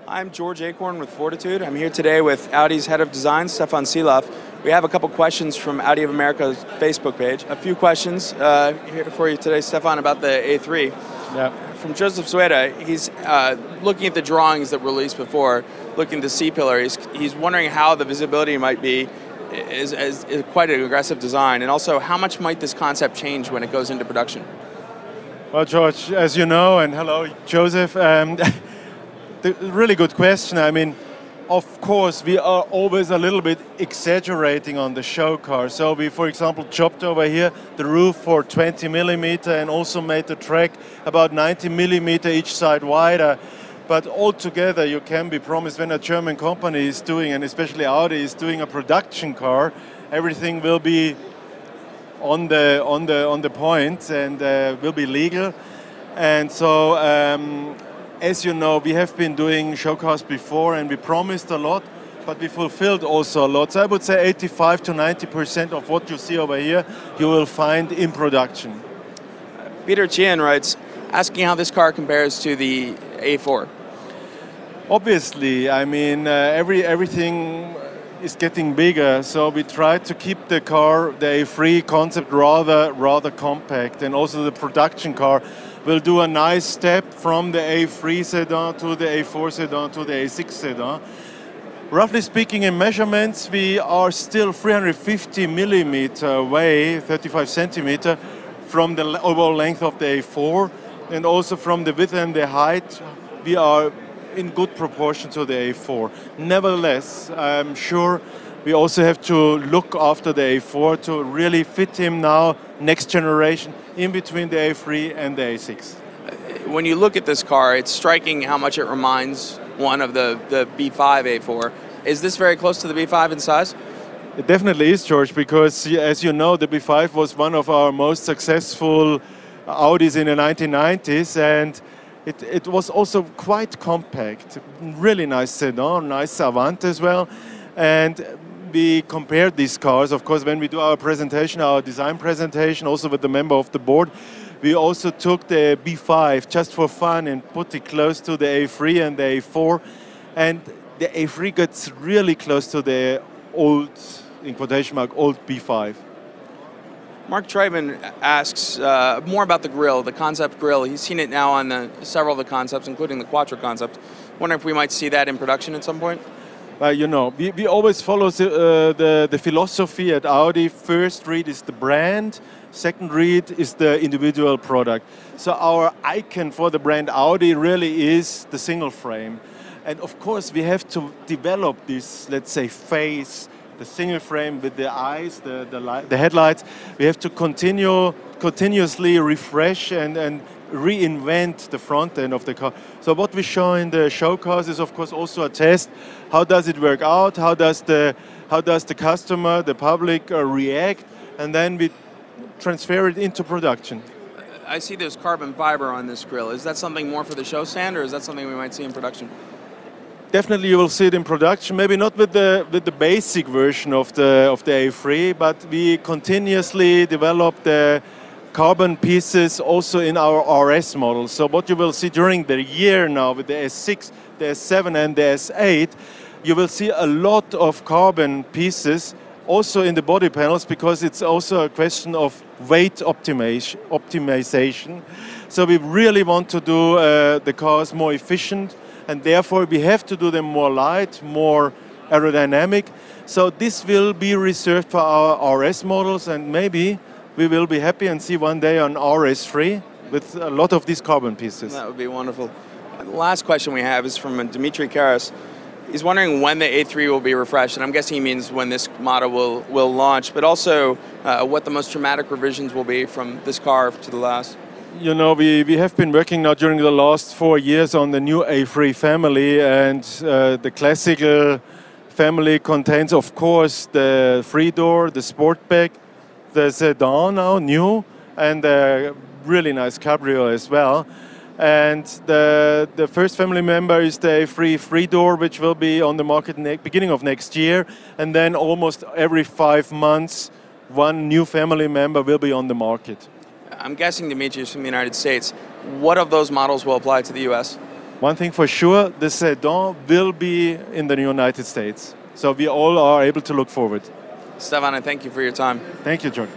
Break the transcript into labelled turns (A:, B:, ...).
A: I'm George Acorn with Fortitude. I'm here today with Audi's head of design, Stefan Sielaff. We have a couple questions from Audi of America's Facebook page. A few questions here for you today, Stefan, about the A3.
B: Yeah.
A: From Joseph Zueda, he's looking at the drawings that were released before, looking at the C-pillar. He's wondering how the visibility might be. Is quite an aggressive design, and also how much might this concept change when it goes into production?
B: Well, George, as you know, and hello, Joseph, really good question. I mean, of course, we are always a little bit exaggerating on the show car. So we, for example, chopped over here the roof for 20 millimeter and also made the track about 90 millimeter each side wider. But altogether, you can be promised when a German company is doing, and especially Audi is doing a production car, everything will be on the point and will be legal. And so, as you know, we have been doing show cars before, and we promised a lot, but we fulfilled also a lot. So I would say 85 to 90% of what you see over here, you will find in production.
A: Peter Chien writes, asking how this car compares to the A4.
B: Obviously, I mean, everything is getting bigger, so we try to keep the car, the A3 concept, rather compact, and also the production car will do a nice step from the A3 sedan to the A4 sedan to the A6 sedan. Roughly speaking, in measurements, we are still 350 millimeter away, 35 centimeter, from the overall length of the A4, and also from the width and the height, we are in good proportion to the A4. Nevertheless, I'm sure we also have to look after the A4 to really fit him now, next generation, in between the A3 and the A6.
A: When you look at this car, it's striking how much it reminds one of the B5 A4. Is this very close to the B5 in size?
B: It definitely is, George, because as you know, the B5 was one of our most successful Audis in the 1990s, and it was also quite compact, really nice sedan, nice Avant as well. And we compared these cars, of course, when we do our presentation, our design presentation, also with the member of the board, we also took the B5 just for fun and put it close to the A3 and the A4. And the A3 gets really close to the old, in quotation mark, old B5.
A: Mark Treibman asks more about the grille, the concept grille. He's seen it now on several of the concepts, including the Quattro concept. Wonder if we might see that in production at some point?
B: You know, we always follow the philosophy at Audi. First read is the brand, second read is the individual product. So our icon for the brand Audi really is the single frame. And of course we have to develop this, let's say, face, the single frame with the eyes, the headlights. We have to continuously refresh and reinvent the front end of the car. So what we show in the show cars is, of course, also a test. How does it work out? How does the customer, the public react? And then we transfer it into production.
A: I see there's carbon fiber on this grille. Is that something more for the show stand, or is that something we might see in production?
B: Definitely you will see it in production, maybe not with the basic version of the A3, but we continuously develop the carbon pieces also in our RS models. So what you will see during the year now with the S6, the S7 and the S8, you will see a lot of carbon pieces also in the body panels, because it's also a question of weight optimization. So we really want to do the cars more efficient, and therefore we have to do them more light, more aerodynamic. So this will be reserved for our RS models, and maybe we will be happy and see one day on RS3 with a lot of these carbon pieces.
A: That would be wonderful. The last question we have is from Dimitri Karas. He's wondering when the A3 will be refreshed, and I'm guessing he means when this model will launch, but also what the most dramatic revisions will be from this car to the last.
B: You know, we have been working now during the last 4 years on the new A3 family, and the classical family contains, of course, the 3-door, the Sportback, the sedan now, new, and a really nice cabrio as well. And the first family member is the A3 3-door, which will be on the market beginning of next year. And then almost every 5 months, one new family member will be on the market.
A: I'm guessing Demetrius from the United States. What of those models will apply to the US?
B: One thing for sure, the sedan will be in the United States. So we all are able to look forward.
A: Stefan, I thank you for your time.
B: Thank you, George.